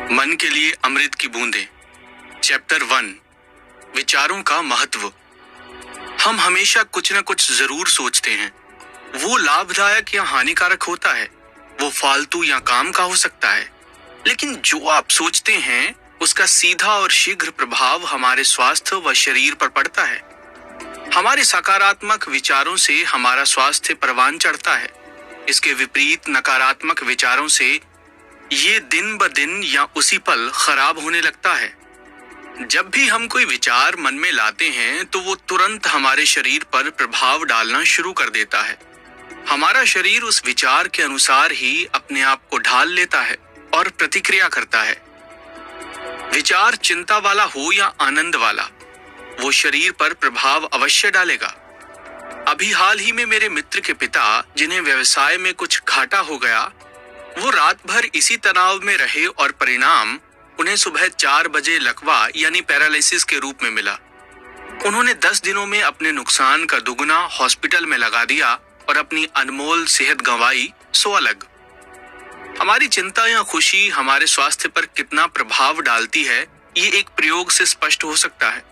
मन के लिए अमृत की बूंदें। चैप्टर 1, विचारों का महत्व। हम हमेशा कुछ न कुछ जरूर सोचते हैं। वो लाभदायक या हानिकारक होता है, वो फालतू या काम का हो सकता है, लेकिन जो आप सोचते हैं उसका सीधा और शीघ्र प्रभाव हमारे स्वास्थ्य व शरीर पर पड़ता है। हमारे सकारात्मक विचारों से हमारा स्वास्थ्य परवान चढ़ता है। इसके विपरीत नकारात्मक विचारों से ये दिन ब दिन या उसी पल खराब होने लगता है। जब भी हम कोई विचार मन में लाते हैं तो वो तुरंत हमारे शरीर पर प्रभाव डालना शुरू कर देता है। हमारा शरीर उस विचार के अनुसार ही अपने आप को ढाल लेता है और प्रतिक्रिया करता है। विचार चिंता वाला हो या आनंद वाला, वो शरीर पर प्रभाव अवश्य डालेगा। अभी हाल ही में मेरे मित्र के पिता, जिन्हें व्यवसाय में कुछ घाटा हो गया, वो रात भर इसी तनाव में रहे और परिणाम उन्हें सुबह 4 बजे लकवा यानी पैरालिसिस के रूप में मिला। उन्होंने 10 दिनों में अपने नुकसान का दुगना हॉस्पिटल में लगा दिया और अपनी अनमोल सेहत गंवाई, सो अलग। हमारी चिंता या खुशी हमारे स्वास्थ्य पर कितना प्रभाव डालती है, ये एक प्रयोग से स्पष्ट हो सकता है।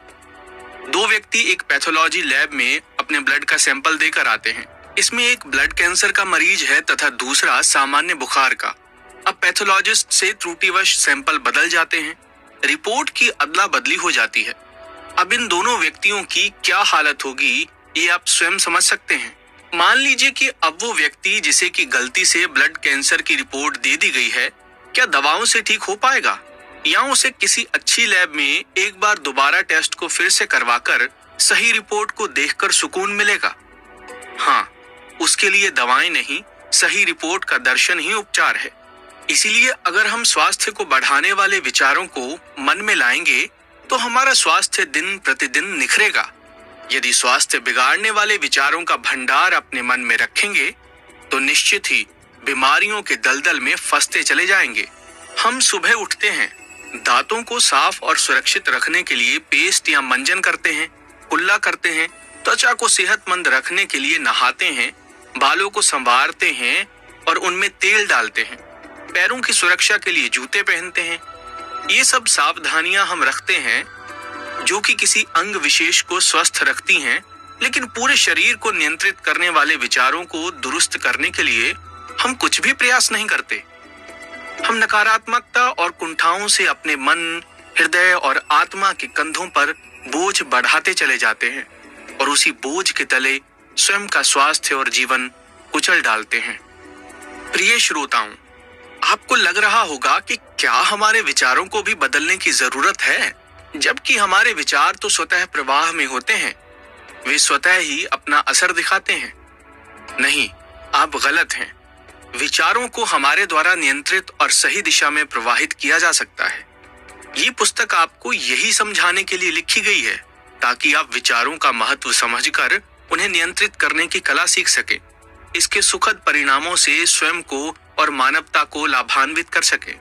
2 व्यक्ति एक पैथोलॉजी लैब में अपने ब्लड का सैंपल देकर आते हैं। इसमें एक ब्लड कैंसर का मरीज है तथा दूसरा सामान्य बुखार का। अब पैथोलॉजिस्ट से त्रुटिवश सैंपल बदल जाते हैं, रिपोर्ट की अदला बदली हो जाती है। अब इन दोनों व्यक्तियों की क्या हालत होगी, ये आप स्वयं समझ सकते हैं। मान लीजिए कि अब वो व्यक्ति जिसे कि गलती से ब्लड कैंसर की रिपोर्ट दे दी गई है, क्या दवाओं से ठीक हो पाएगा, या उसे किसी अच्छी लैब में एक बार दोबारा टेस्ट को फिर से करवाकर सही रिपोर्ट को देखकर सुकून मिलेगा? हाँ, उसके लिए दवाएं नहीं, सही रिपोर्ट का दर्शन ही उपचार है। इसीलिए अगर हम स्वास्थ्य को बढ़ाने वाले विचारों को मन में लाएंगे तो हमारा स्वास्थ्य दिन प्रतिदिन निखरेगा। यदि स्वास्थ्य बिगाड़ने वाले विचारों का भंडार अपने मन में रखेंगे तो निश्चित ही बीमारियों के दलदल में फंसते चले जाएंगे। हम सुबह उठते हैं, दांतों को साफ और सुरक्षित रखने के लिए पेस्ट या मंजन करते हैं, कुल्ला करते हैं, त्वचा को सेहतमंद रखने के लिए नहाते हैं, बालों को संवारते हैं और उनमें तेल डालते हैं, पैरों की सुरक्षा के लिए जूते पहनते हैं। ये सब सावधानियां हम रखते हैं जो कि किसी अंग विशेष को स्वस्थ रखती हैं, लेकिन पूरे शरीर को नियंत्रित करने वाले विचारों को दुरुस्त करने के लिए हम कुछ भी प्रयास नहीं करते। हम नकारात्मकता और कुंठाओं से अपने मन, हृदय और आत्मा के कंधों पर बोझ बढ़ाते चले जाते हैं और उसी बोझ के तले स्वयं का स्वास्थ्य और जीवन कुचल डालते हैं। प्रिय श्रोताओं, आपको लग रहा होगा कि क्या हमारे विचारों को भी बदलने की जरूरत है, जबकि हमारे विचार तो स्वतः प्रवाह में होते हैं, वे स्वतः ही अपना असर दिखाते हैं। नहीं, आप गलत हैं। विचारों को हमारे द्वारा नियंत्रित और सही दिशा में प्रवाहित किया जा सकता है। ये पुस्तक आपको यही समझाने के लिए लिखी गई है ताकि आप विचारों का महत्व समझकर उन्हें नियंत्रित करने की कला सीख सके, इसके सुखद परिणामों से स्वयं को और मानवता को लाभान्वित कर सके।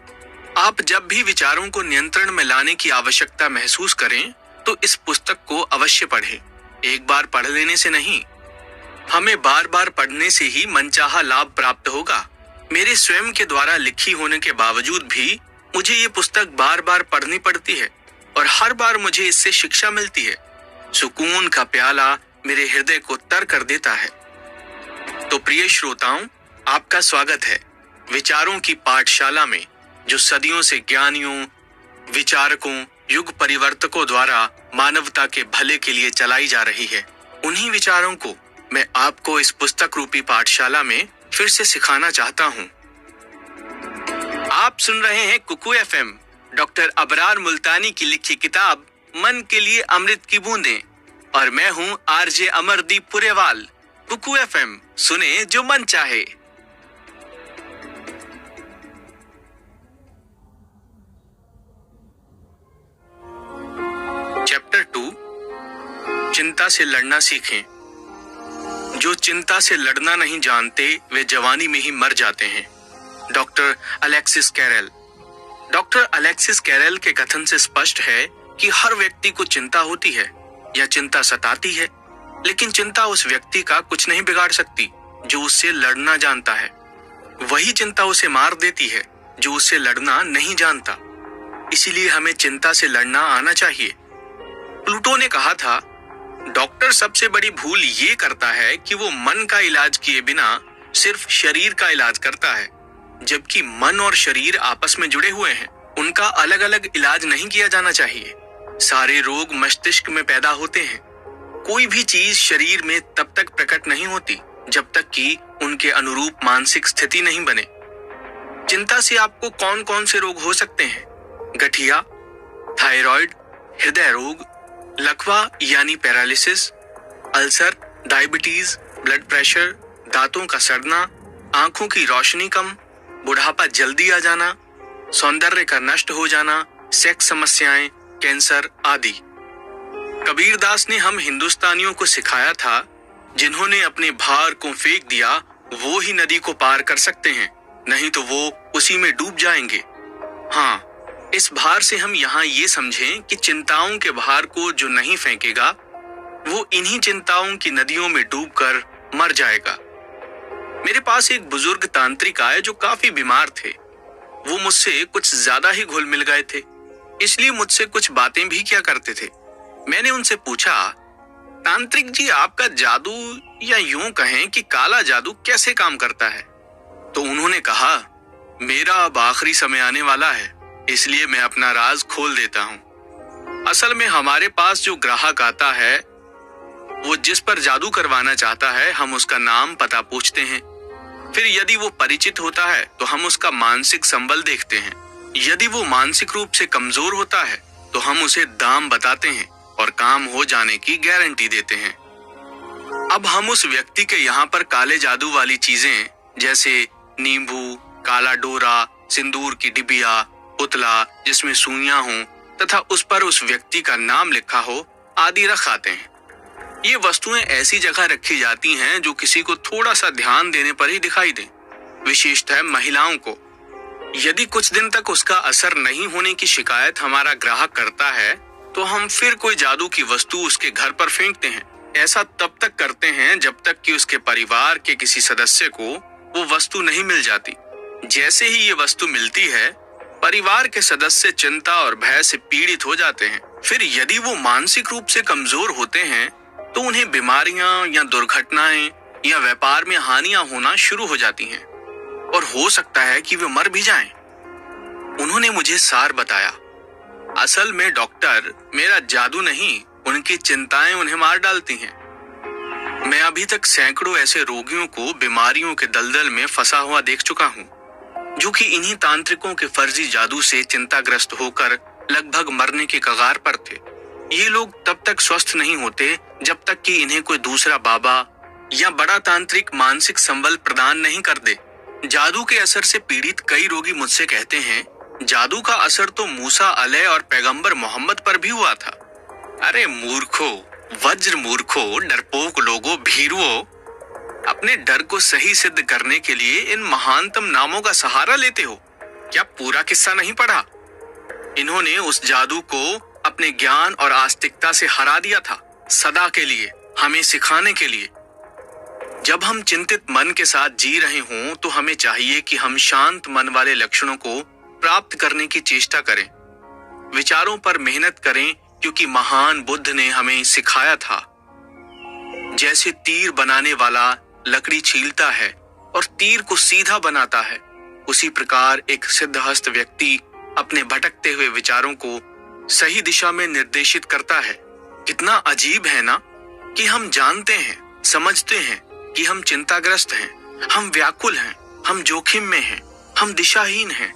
आप जब भी विचारों को नियंत्रण में लाने की आवश्यकता महसूस करें तो इस पुस्तक को अवश्य पढ़ें। एक बार पढ़ लेने से नहीं, हमें बार बार पढ़ने से ही मनचाहा लाभ प्राप्त होगा। मेरे स्वयं के द्वारा लिखी होने के बावजूद भी मुझे ये पुस्तक बार बार पढ़नी पड़ती है और हर बार मुझे इससे शिक्षा मिलती है। सुकून का प्याला मेरे हृदय को तर कर देता है। तो प्रिय श्रोताओं, आपका स्वागत है विचारों की पाठशाला में, जो सदियों से ज्ञानियों, विचारकों, युग परिवर्तकों द्वारा मानवता के भले के लिए चलाई जा रही है। उन्हीं विचारों को मैं आपको इस पुस्तक रूपी पाठशाला में फिर से सिखाना चाहता हूँ। आप सुन रहे हैं कुकू एफएम, डॉक्टर अबरार मुल्तानी की लिखी किताब मन के लिए अमृत की बूंदें, और मैं हूँ आरजे अमरदीप पुरेवाल। कुकू एफएम, सुने जो मन चाहे। चैप्टर 2, चिंता से लड़ना सीखें। जो चिंता से लड़ना नहीं जानते वे जवानी में ही मर जाते हैं। Doctor Alexis Carrel. Doctor Alexis Carrel के कथन से स्पष्ट है कि हर व्यक्ति को चिंता होती है या चिंता सताती है, लेकिन चिंता उस व्यक्ति का कुछ नहीं बिगाड़ सकती जो उससे लड़ना जानता है। वही चिंता उसे मार देती है जो उससे लड़ना नहीं जानता। इसीलिए हमें चिंता से लड़ना आना चाहिए। प्लूटो ने कहा था, डॉक्टर सबसे बड़ी भूल ये करता है कि वो मन का इलाज किए बिना सिर्फ शरीर का इलाज करता है, जबकि मन और शरीर आपस में जुड़े हुए हैं। उनका अलग अलग इलाज नहीं किया जाना चाहिए। सारे रोग मस्तिष्क में पैदा होते हैं। कोई भी चीज शरीर में तब तक प्रकट नहीं होती जब तक कि उनके अनुरूप मानसिक स्थिति नहीं बने। चिंता से आपको कौन कौन से रोग हो सकते हैं? गठिया, थायराइड, हृदय रोग, लकवा यानी paralysis, ulcer, diabetes, blood pressure, दांतों का सड़ना, आंखों की रोशनी कम, बुढ़ापा जल्दी आ जाना, सौंदर्य का नष्ट हो जाना, सेक्स समस्याएं, कैंसर आदि। कबीरदास ने हम हिंदुस्तानियों को सिखाया था, जिन्होंने अपने भार को फेंक दिया वो ही नदी को पार कर सकते हैं, नहीं तो वो उसी में डूब जाएंगे। हाँ, इस भार से हम यहाँ ये समझें कि चिंताओं के भार को जो नहीं फेंकेगा वो इन्हीं चिंताओं की नदियों में डूबकर मर जाएगा। मेरे पास एक बुजुर्ग तांत्रिक आए जो काफी बीमार थे। वो मुझसे कुछ ज्यादा ही घुल मिल गए थे, इसलिए मुझसे कुछ बातें भी किया करते थे। मैंने उनसे पूछा, तांत्रिक जी, आपका जादू या यूं कहें कि काला जादू कैसे काम करता है? तो उन्होंने कहा, मेरा अब आखिरी समय आने वाला है, इसलिए मैं अपना राज खोल देता हूं। असल में हमारे पास जो ग्राहक आता है, वो जिस पर जादू करवाना चाहता है, हम उसका नाम पता पूछते हैं। फिर यदि वो परिचित होता है तो हम उसका मानसिक संबल देखते हैं। यदि वो मानसिक रूप से कमजोर होता है तो हम उसे दाम बताते हैं और काम हो जाने की गारंटी देते हैं। अब हम उस व्यक्ति के यहाँ पर काले जादू वाली चीजें जैसे नींबू, काला डोरा, सिंदूर की डिबिया, पुतला जिसमें सुइयां हों तथा उस पर उस व्यक्ति का नाम लिखा हो आदि रख आते हैं। ये वस्तुएं ऐसी जगह रखी जाती हैं जो किसी को थोड़ा सा ध्यान देने पर ही दिखाई दें, विशेषतः महिलाओं को। यदि कुछ दिन तक उसका असर नहीं होने की शिकायत हमारा ग्राहक करता है तो हम फिर कोई जादू की वस्तु उसके घर पर फेंकते हैं। ऐसा तब तक करते हैं जब तक कि उसके परिवार के किसी सदस्य को वो वस्तु नहीं मिल जाती। जैसे ही ये वस्तु मिलती है, परिवार के सदस्य चिंता और भय से पीड़ित हो जाते हैं। फिर यदि वो मानसिक रूप से कमजोर होते हैं तो उन्हें बीमारियां या दुर्घटनाएं या व्यापार में हानियां होना शुरू हो जाती हैं और हो सकता है कि वे मर भी जाएं। उन्होंने मुझे सार बताया, असल में डॉक्टर, मेरा जादू नहीं, उनकी चिंताएं उन्हें मार डालती हैं। मैं अभी तक सैकड़ों ऐसे रोगियों को बीमारियों के दलदल में फंसा हुआ देख चुका हूं, जो कि इन्हीं तांत्रिकों के फर्जी जादू से चिंताग्रस्त होकर लगभग मरने के कगार पर थे। ये लोग तब तक स्वस्थ नहीं होते जब तक कि इन्हें कोई दूसरा बाबा या बड़ा तांत्रिक मानसिक संबल प्रदान नहीं कर दे। जादू के असर से पीड़ित कई रोगी मुझसे कहते हैं, जादू का असर तो मूसा अलैह और पैगंबर मोहम्मद पर भी हुआ था। अरे मूर्खो, वज्र मूर्खो, डरपोक लोगो, भीरुओ, अपने डर को सही सिद्ध करने के लिए इन महानतम नामों का सहारा लेते हो। क्या पूरा किस्सा नहीं पढ़ा? इन्होंने उस जादू को अपने ज्ञान और आस्तिकता से हरा दिया था, सदा के लिए, हमें सिखाने के लिए। जब हम चिंतित मन के साथ जी रहे हों तो हमें चाहिए कि हम शांत मन वाले लक्षणों को प्राप्त करने की चेष्टा करें, विचारों पर मेहनत करें, क्योंकि महान बुद्ध ने हमें सिखाया था, जैसे तीर बनाने वाला लकड़ी छीलता है और तीर को सीधा बनाता है, उसी प्रकार एक सिद्धहस्त व्यक्ति अपने भटकते हुए विचारों को सही दिशा में निर्देशित करता है। कितना अजीब है ना कि हम जानते हैं, समझते हैं कि हम चिंताग्रस्त हैं, हम व्याकुल हैं, हम जोखिम में हैं, हम दिशाहीन हैं,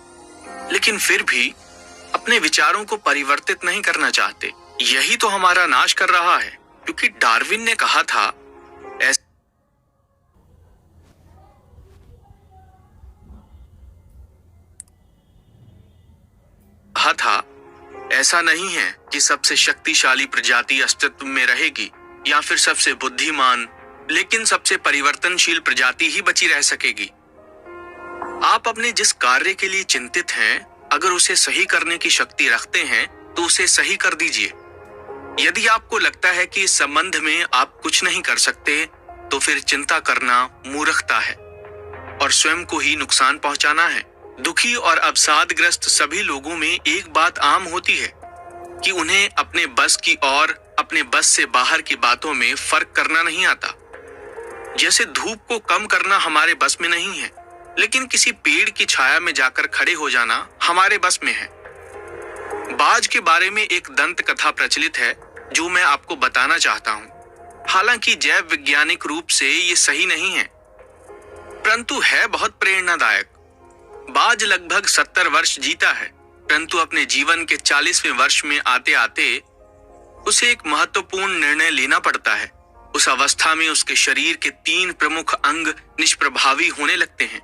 लेकिन फिर भी अपने विचारों को परिवर्तित नहीं करना चाहते। यही तो हमारा नाश कर रहा है, क्योंकि डार्विन ने कहा था, ऐसा नहीं है कि सबसे शक्तिशाली प्रजाति अस्तित्व में रहेगी या फिर सबसे बुद्धिमान, लेकिन सबसे परिवर्तनशील प्रजाति ही बची रह सकेगी। आप अपने जिस कार्य के लिए चिंतित हैं, अगर उसे सही करने की शक्ति रखते हैं तो उसे सही कर दीजिए। यदि आपको लगता है कि इस संबंध में आप कुछ नहीं कर सकते, तो फिर चिंता करना मूर्खता है और स्वयं को ही नुकसान पहुंचाना है। दुखी और अवसादग्रस्त सभी लोगों में एक बात आम होती है कि उन्हें अपने बस की और अपने बस से बाहर की बातों में फर्क करना नहीं आता। जैसे धूप को कम करना हमारे बस में नहीं है, लेकिन किसी पेड़ की छाया में जाकर खड़े हो जाना हमारे बस में है। बाज के बारे में एक दंत कथा प्रचलित है जो मैं आपको बताना चाहता हूं। हालांकि जैव वैज्ञानिक रूप से ये सही नहीं है, परंतु है बहुत प्रेरणादायक। बाज लगभग 70 वर्ष जीता है, परंतु अपने जीवन के 40वें वर्ष में आते आते उसे एक महत्वपूर्ण निर्णय लेना पड़ता है। उस अवस्था में उसके शरीर के 3 प्रमुख अंग निष्प्रभावी होने लगते हैं।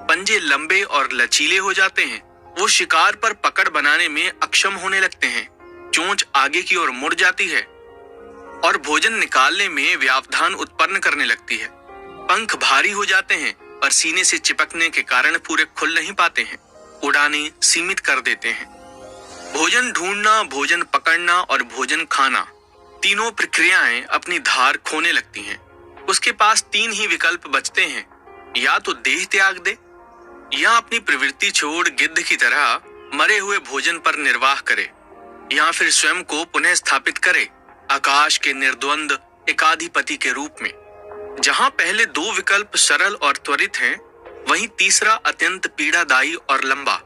पंजे लंबे और लचीले हो जाते हैं। वो शिकार पर पकड़ बनाने में अक्षम होने लगते हैं। चोंच आगे की ओर मुड़ जाती है और भोजन निकालने में व्यवधान उत्पन्न करने लगती है। पंख भारी हो जाते हैं और सीने से चिपकने के कारण पूरे खुल नहीं पाते हैं। उड़ानें सीमित कर देते हैं। भोजन ढूंढना, भोजन पकड़ना और भोजन खाना, तीनों प्रक्रियाएं अपनी धार खोने लगती हैं। उसके पास 3 ही विकल्प बचते हैं, या तो देह त्याग दे, या अपनी प्रवृत्ति छोड़ गिद्ध की तरह मरे हुए भोजन पर निर्वाह करे, या फिर स्वयं को पुनः स्थापित करे आकाश के निर्द्वंद एकाधिपति के रूप में। जहां पहले 2 विकल्प सरल और त्वरित हैं, वहीं तीसरा अत्यंत पीड़ादायी और लंबा।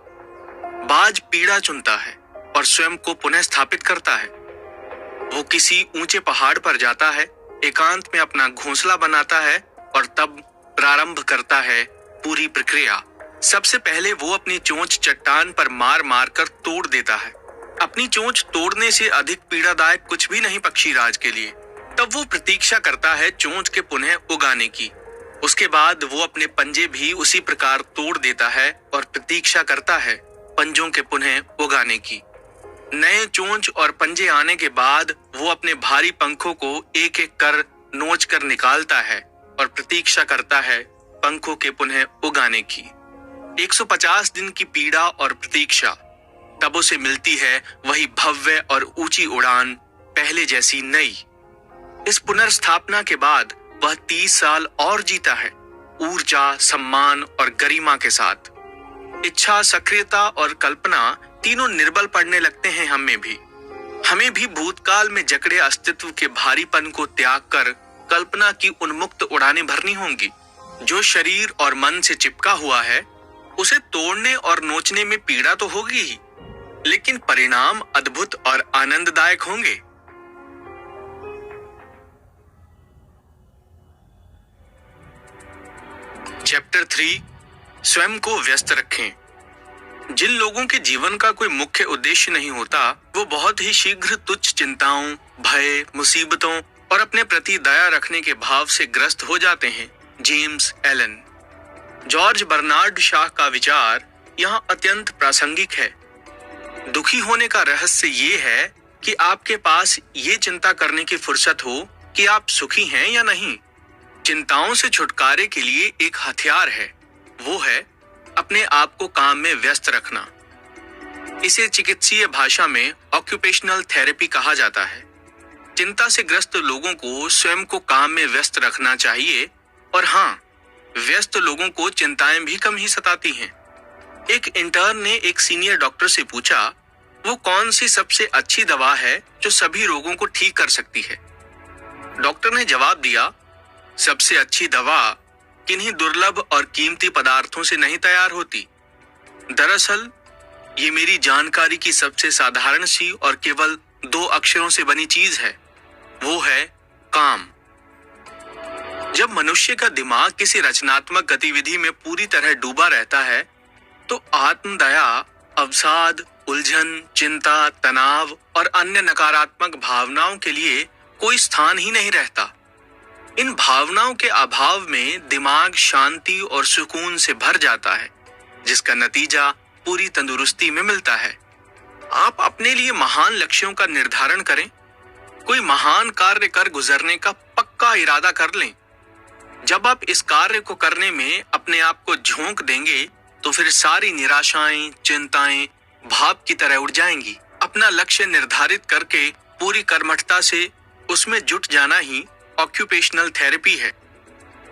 बाज पीड़ा चुनता है और स्वयं को पुनः स्थापित करता है। वो किसी ऊंचे पहाड़ पर जाता है, एकांत में अपना घोंसला बनाता है और तब प्रारंभ करता है पूरी प्रक्रिया। सबसे पहले वो अपनी चोंच चट्टान पर मार मार कर तोड़ देता है। अपनी चोंच तोड़ने से अधिक पीड़ादायक कुछ भी नहीं पक्षीराज के लिए। तब वो प्रतीक्षा करता है चोंच के पुनः उगाने की। उसके बाद वो अपने पंजे भी उसी प्रकार तोड़ देता है और प्रतीक्षा करता है पंजों के पुनः उगाने की। नए चोंच और पंजे आने के बाद वो अपने भारी पंखों को एक एक कर नोच कर निकालता है और प्रतीक्षा करता है पंखों के पुनः उगाने की। 150 दिन की पीड़ा और प्रतीक्षा, तब उसे मिलती है वही भव्य और ऊंची उड़ान, पहले जैसी नई। इस पुनर्स्थापना के बाद वह 30 साल और जीता है, ऊर्जा, सम्मान और गरिमा के साथ। इच्छा, सक्रियता और कल्पना तीनों निर्बल पड़ने लगते हैं हमें भी भूतकाल में जकड़े अस्तित्व के भारीपन को त्याग कर कल्पना की उन्मुक्त उड़ानें भरनी होंगी। जो शरीर और मन से चिपका हुआ है, उसे तोड़ने और नोचने में पीड़ा तो होगी ही, लेकिन परिणाम अद्भुत और आनंददायक होंगे। चैप्टर 3, स्वयं को व्यस्त रखें। जिन लोगों के जीवन का कोई मुख्य उद्देश्य नहीं होता, वो बहुत ही शीघ्र तुच्छ चिंताओं, भय, मुसीबतों और अपने प्रति दया रखने के भाव से ग्रस्त हो जाते हैं। James Allen. George Bernard Shaw का विचार यहाँ अत्यंत प्रासंगिक है। दुखी होने का रहस्य ये है कि आपके पास ये चिंता करने की फुर्सत हो कि आप सुखी हैं या नहीं। चिंताओं से छुटकारे के लिए एक हथियार है, वो है अपने आप को काम में व्यस्त रखना। इसे चिकित्सीय भाषा में ऑक्यूपेशनल थेरेपी कहा जाता है। चिंता से ग्रस्त लोगों को स्वयं को काम में व्यस्त रखना चाहिए, और हाँ, व्यस्त लोगों को चिंताएं भी कम ही सताती हैं। एक इंटर्न ने एक सीनियर डॉक्टर से पूछा, वो कौन सी सबसे अच्छी दवा है जो सभी रोगों को ठीक कर सकती है। डॉक्टर ने जवाब दिया, सबसे अच्छी दवा किन्हीं दुर्लभ और कीमती पदार्थों से नहीं तैयार होती। दरअसल ये मेरी जानकारी की सबसे साधारण सी और केवल 2 अक्षरों से बनी चीज है, वो है काम। जब मनुष्य का दिमाग किसी रचनात्मक गतिविधि में पूरी तरह डूबा रहता है, तो आत्मदया, अवसाद, उलझन, चिंता, तनाव और अन्य नकारात्मक भावनाओं के लिए कोई स्थान ही नहीं रहता। इन भावनाओं के अभाव में दिमाग शांति और सुकून से भर जाता है, जिसका नतीजा पूरी तंदुरुस्ती में मिलता है। आप अपने लिए महान लक्ष्यों का निर्धारण करें, कोई महान कार्य कर गुजरने का पक्का इरादा कर लें। जब आप इस कार्य को करने में अपने आप को झोंक देंगे, तो फिर सारी निराशाएं, चिंताएं भाप की तरह उड़ जाएंगी। अपना लक्ष्य निर्धारित करके पूरी कर्मठता से उसमें जुट जाना ही ऑक्यूपेशनल थेरेपी है।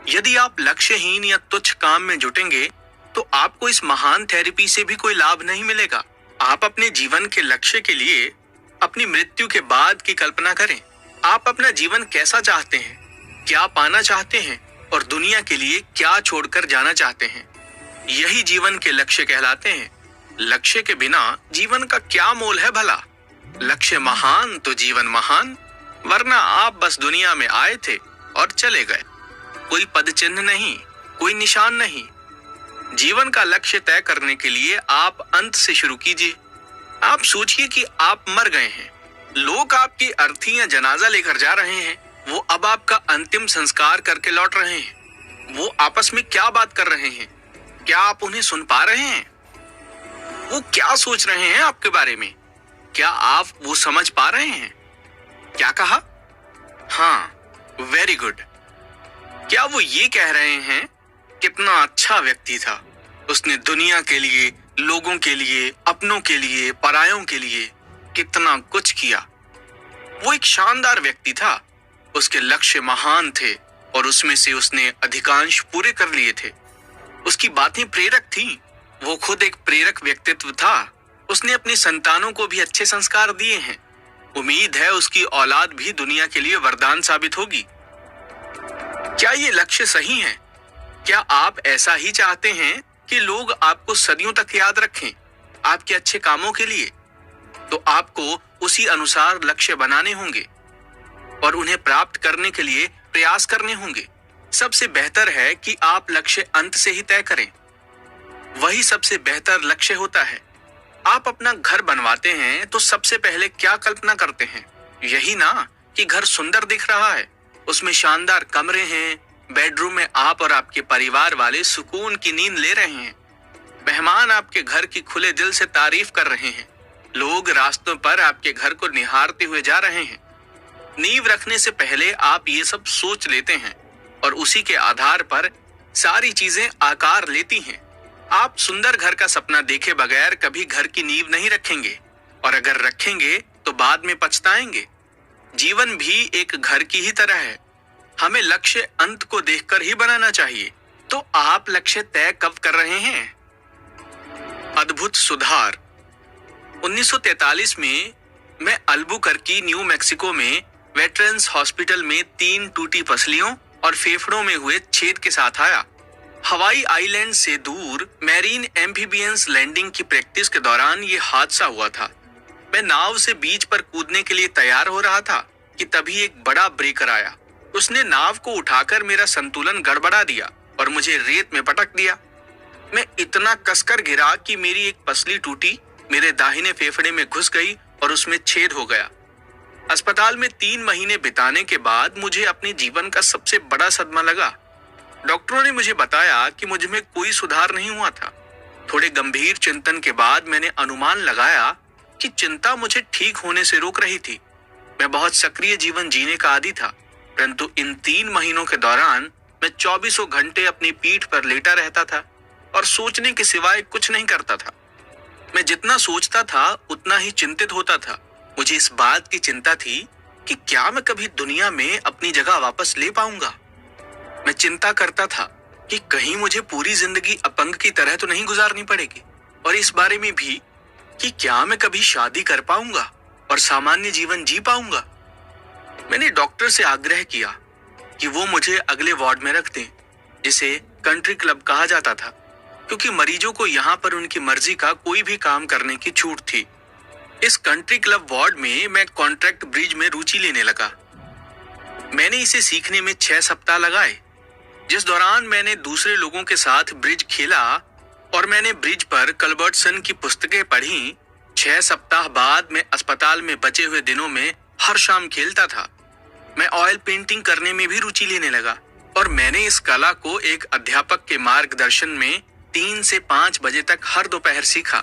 यदि आप लक्ष्यहीन या तुच्छ काम में जुटेंगे, तो आपको इस महान थेरेपी से भी कोई लाभ नहीं मिलेगा। आप अपने जीवन के लक्ष्य के लिए अपनी मृत्यु के बाद की कल्पना करें। आप अपना जीवन कैसा चाहते हैं, क्या पाना चाहते हैं और दुनिया के लिए क्या छोड़कर जाना चाहते हैं। यही जीवन के लक्ष्य कहलाते हैं। लक्ष्य के बिना जीवन का क्या मोल है भला। लक्ष्य महान तो जीवन महान, वरना आप बस दुनिया में आए थे और चले गए। कोई पद चिन्ह नहीं, कोई निशान नहीं। जीवन का लक्ष्य तय करने के लिए आप अंत से शुरू कीजिए। आप सोचिए कि आप मर गए हैं, लोग आपकी अर्थी या जनाजा लेकर जा रहे हैं। वो अब आपका अंतिम संस्कार करके लौट रहे हैं। वो आपस में क्या बात कर रहे हैं, क्या आप उन्हें सुन पा रहे हैं? वो क्या सोच रहे हैं आपके बारे में, क्या आप वो समझ पा रहे हैं? क्या कहा? हाँ, वेरी गुड। क्या वो ये कह रहे हैं, कितना अच्छा व्यक्ति था, उसने दुनिया के लिए, लोगों के लिए, अपनों के लिए, परायों के लिए कितना कुछ किया। वो एक शानदार व्यक्ति था, उसके लक्ष्य महान थे और उसमें से उसने अधिकांश पूरे कर लिए थे। उसकी बातें प्रेरक थीं, वो खुद एक प्रेरक व्यक्तित्व था। उसने अपनी संतानों को भी अच्छे संस्कार दिए हैं। उम्मीद है उसकी औलाद भी दुनिया के लिए वरदान साबित होगी। क्या ये लक्ष्य सही है? क्या आप ऐसा ही चाहते हैं कि लोग आपको सदियों तक याद रखें आपके अच्छे कामों के लिए? तो आपको उसी अनुसार लक्ष्य बनाने होंगे और उन्हें प्राप्त करने के लिए प्रयास करने होंगे। सबसे बेहतर है कि आप लक्ष्य अंत से ही तय करें। वही सबसे बेहतर लक्ष्य होता है। आप अपना घर बनवाते हैं तो सबसे पहले क्या कल्पना करते हैं? यही ना कि घर सुंदर दिख रहा है, उसमें शानदार कमरे हैं, बेडरूम में आप और आपके परिवार वाले सुकून की नींद ले रहे हैं। मेहमान आपके घर की खुले दिल से तारीफ कर रहे हैं। लोग रास्तों पर आपके घर को निहारते हुए जा रहे हैं। नींव रखने से पहले आप ये सब सोच लेते हैं और उसी के आधार पर सारी चीजें आकार लेती हैं। आप सुंदर घर का सपना देखे बगैर कभी घर की नींव नहीं रखेंगे, और अगर रखेंगे तो बाद में पछताएंगे। जीवन भी एक घर की ही तरह है। हमें लक्ष्य अंत को देखकर ही बनाना चाहिए। तो आप लक्ष्य तय कब कर रहे हैं? अद्भुत सुधार। 1943 में मैं अल्बुकर्की, न्यू मैक्सिको में वेटरन्स हॉस्पिटल में 3 टूटी पसलियों और फेफड़ों में हुए छेद के साथ आया। हवाई आइलैंड से दूर मैरीन एम्फीबियंस लैंडिंग की प्रैक्टिस के दौरान ये हादसा हुआ था। मैं नाव से बीच पर कूदने के लिए तैयार हो रहा था कि तभी एक बड़ा ब्रेकर आया। उसने नाव को उठाकर मेरा संतुलन गड़बड़ा दिया और मुझे रेत में पटक दिया। मैं इतना कसकर गिरा कि मेरी एक पसली टूटी, मेरे दाहिने फेफड़े में घुस गई और उसमें छेद हो गया। अस्पताल में 3 महीने बिताने के बाद मुझे अपने जीवन का सबसे बड़ा सदमा लगा। डॉक्टरों ने मुझे बताया कि मुझ में कोई सुधार नहीं हुआ था। थोड़े गंभीर चिंतन के बाद मैंने अनुमान लगाया कि चिंता मुझे ठीक होने से रोक रही थी। मैं बहुत सक्रिय जीवन जीने का आदी था, परंतु इन 3 महीनों के दौरान मैं 24 घंटे अपनी पीठ पर लेटा रहता था और सोचने के सिवाय कुछ नहीं करता था। मैं जितना सोचता था उतना ही चिंतित होता था। मुझे इस बात की चिंता थी कि क्या मैं कभी दुनिया में अपनी जगह वापस ले पाऊंगा। मैं चिंता करता था कि कहीं मुझे पूरी जिंदगी अपंग की तरह तो नहीं गुजारनी पड़ेगी, और इस बारे में भी कि क्या मैं कभी शादी कर पाऊंगा और सामान्य जीवन जी पाऊंगा। मैंने डॉक्टर से आग्रह किया कि वो मुझे अगले वार्ड में रख दें, जिसे कंट्री क्लब कहा जाता था, क्योंकि मरीजों को यहाँ पर उनकी मर्जी का कोई भी काम करने की छूट थी। इस कंट्री क्लब वार्ड में मैं कॉन्ट्रैक्ट ब्रिज में रुचि लेने लगा। मैंने इसे सीखने में 6 सप्ताह लगाए, जिस दौरान मैंने दूसरे लोगों के साथ ब्रिज खेला और मैंने ब्रिज पर कल्बर्टसन की पुस्तकें पढ़ी। 6 सप्ताह बाद मैं अस्पताल में बचे हुए दिनों में हर शाम खेलता था। मैं ऑयल पेंटिंग करने में भी रुचि लेने लगा और मैंने इस कला को एक अध्यापक के मार्गदर्शन में 3 से 5 बजे तक हर दोपहर सीखा।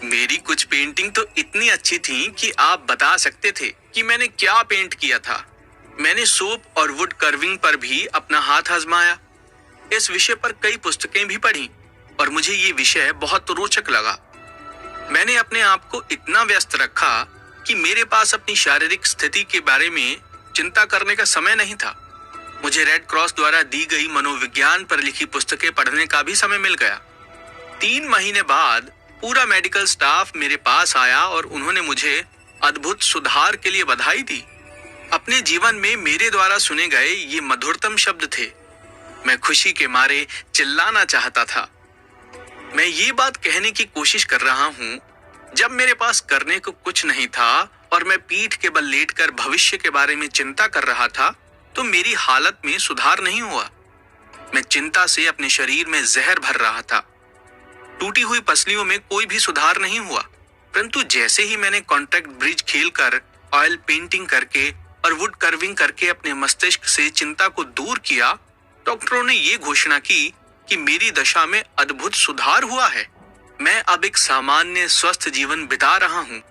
मेरी कुछ पेंटिंग तो इतनी अच्छी थी कि आप बता सकते थे कि मैंने क्या पेंट किया था। मैंने सोप और वुड कर्विंग पर भी अपना हाथ आजमाया। इस विषय पर कई पुस्तकें भी पढ़ी और मुझे ये विषय बहुत रोचक लगा। मैंने अपने आप को इतना व्यस्त रखा कि मेरे पास अपनी शारीरिक स्थिति के बारे में चिंता करने का समय नहीं था। मुझे रेड क्रॉस द्वारा दी गई मनोविज्ञान पर लिखी पुस्तकें पढ़ने का भी समय मिल गया। 3 महीने बाद पूरा मेडिकल स्टाफ मेरे पास आया और उन्होंने मुझे अद्भुत सुधार के लिए बधाई दी। अपने जीवन में मेरे द्वारा सुने गए ये मधुरतम शब्द थे। मैं खुशी के मारे चिल्लाना चाहता था। मैं ये बात कहने की कोशिश कर रहा हूँ, जब मेरे पास करने को कुछ नहीं था और मैं पीठ के बल लेटकर भविष्य के बारे में चिंता कर रहा था, तो मेरी हालत में सुधार नहीं हुआ। मैं चिंता से अपने शरीर में जहर भर रहा था। टूटी हुई पसलियों में कोई भी सुधार नहीं हुआ। परंतु जैसे ही मैंने कॉन्ट्रैक्ट ब्रिज खेलकर, ऑयल पेंटिंग करके और वुड कर्विंग करके अपने मस्तिष्क से चिंता को दूर किया, डॉक्टरों ने ये घोषणा की कि मेरी दशा में अद्भुत सुधार हुआ है। मैं अब एक सामान्य स्वस्थ जीवन बिता रहा हूँ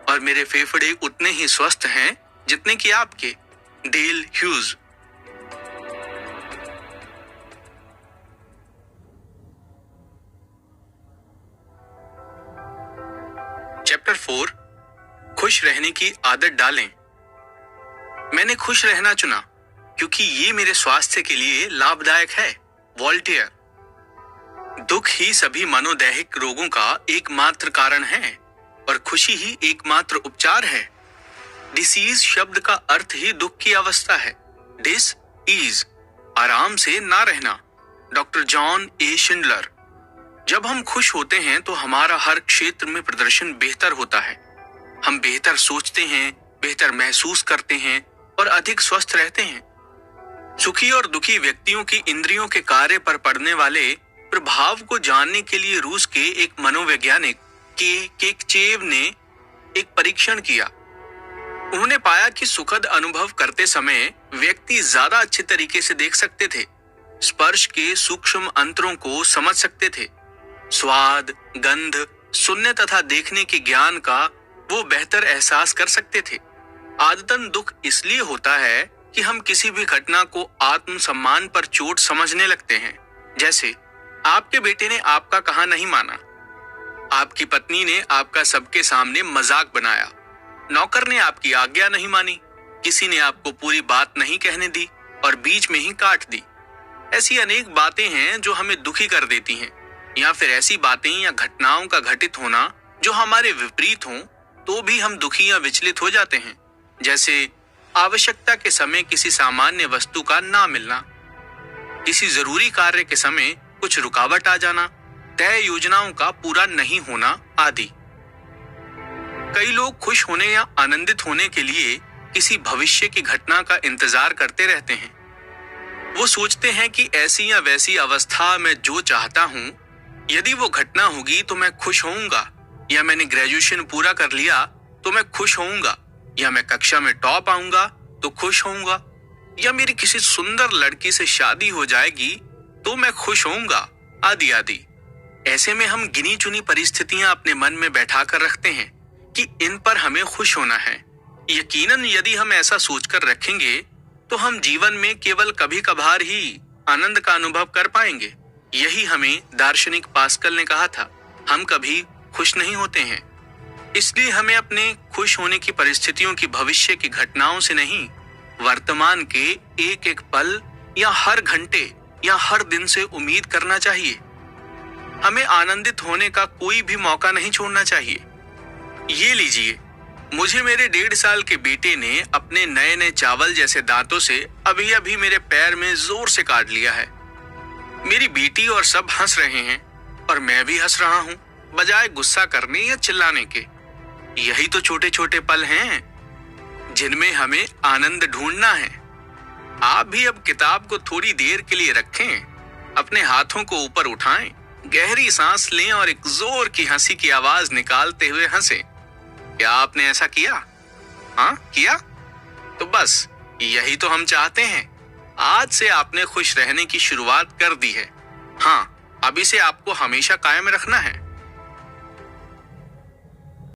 और मेरे फेफड़े उतने ही स्वस्थ हैं जितने कि आपके। Del huge. चैप्टर 4, खुश रहने की आदत डालें। मैंने खुश रहना चुना क्योंकि ये मेरे स्वास्थ्य के लिए लाभदायक है। वॉल्टेयर। दुख ही सभी मनोदैहिक रोगों का एकमात्र कारण है और खुशी ही एकमात्र उपचार है। डिसीज शब्द का अर्थ ही दुख की अवस्था है। डिस इज, आराम से ना रहना। डॉक्टर जॉन ए शिंडलर। जब हम खुश होते हैं तो हमारा हर क्षेत्र में प्रदर्शन बेहतर होता है। हम बेहतर सोचते हैं, बेहतर महसूस करते हैं और अधिक स्वस्थ रहते हैं। सुखी और दुखी व्यक्तियों की इंद्रियों के कार्य पर पड़ने वाले प्रभाव को जानने के लिए रूस के एक मनोवैज्ञानिक केकचेव ने एक परीक्षण किया। उन्होंने पाया कि सुखद अनुभव करते समय व्यक्ति ज्यादा अच्छे तरीके से देख सकते थे, स्पर्श के सूक्ष्म अंतरों को समझ सकते थे, स्वाद, गंध, सुनने तथा देखने के ज्ञान का वो बेहतर एहसास कर सकते थे। आदतन दुख इसलिए होता है कि हम किसी भी घटना को आत्म सम्मान पर चोट समझने लगते हैं। जैसे आपके बेटे ने आपका कहा नहीं माना, आपकी पत्नी ने आपका सबके सामने मजाक बनाया, नौकर ने आपकी आज्ञा नहीं मानी, किसी ने आपको पूरी बात नहीं कहने दी और बीच में ही काट दी। ऐसी अनेक बातें हैं जो हमें दुखी कर देती हैं, या फिर ऐसी बातें या घटनाओं का घटित होना जो हमारे विपरीत हों तो भी हम दुखी या विचलित हो जाते हैं। जैसे आवश्यकता के समय किसी सामान्य वस्तु का ना मिलना, किसी जरूरी कार्य के समय कुछ रुकावट आ जाना, तय योजनाओं का पूरा नहीं होना आदि। कई लोग खुश होने या आनंदित होने के लिए किसी भविष्य की घटना का इंतजार करते रहते हैं। वो सोचते हैं कि ऐसी या वैसी अवस्था में जो चाहता हूं, यदि वो घटना होगी तो मैं खुश होऊंगा, या मैंने ग्रेजुएशन पूरा कर लिया तो मैं खुश होऊंगा, या मैं कक्षा में टॉप आऊंगा तो खुश होऊंगा, या मेरी किसी सुंदर लड़की से शादी हो जाएगी तो मैं खुश होऊंगा, आदि आदि। ऐसे में हम गिनी चुनी परिस्थितियां अपने मन में बैठा कर रखते हैं कि इन पर हमें खुश होना है। यकीनन यदि हम ऐसा सोचकर रखेंगे तो हम जीवन में केवल कभी कभार ही आनंद का अनुभव कर पाएंगे। यही हमें दार्शनिक पास्कल ने कहा था, हम कभी खुश नहीं होते हैं। इसलिए हमें अपने खुश होने की परिस्थितियों की भविष्य की घटनाओं से नहीं, वर्तमान के एक एक पल या हर घंटे या हर दिन से उम्मीद करना चाहिए। हमें आनंदित होने का कोई भी मौका नहीं छोड़ना चाहिए। ये लीजिए, मुझे मेरे 1.5 साल के बेटे ने अपने नए नए चावल जैसे दांतों से अभी अभी मेरे पैर में जोर से काट लिया है। मेरी बेटी और सब हंस रहे हैं और मैं भी हंस रहा हूँ, बजाय गुस्सा करने या चिल्लाने के। यही तो छोटे छोटे पल हैं जिनमें हमें आनंद ढूंढना है। आप भी अब किताब को थोड़ी देर के लिए रखें, अपने हाथों को ऊपर उठाएं, गहरी सांस लें और एक जोर की हंसी की आवाज निकालते हुए हंसें। क्या आपने ऐसा किया? हाँ, किया? तो बस यही तो हम चाहते हैं। आज से आपने खुश रहने की शुरुआत कर दी है। हाँ, अब इसे आपको हमेशा कायम रखना है।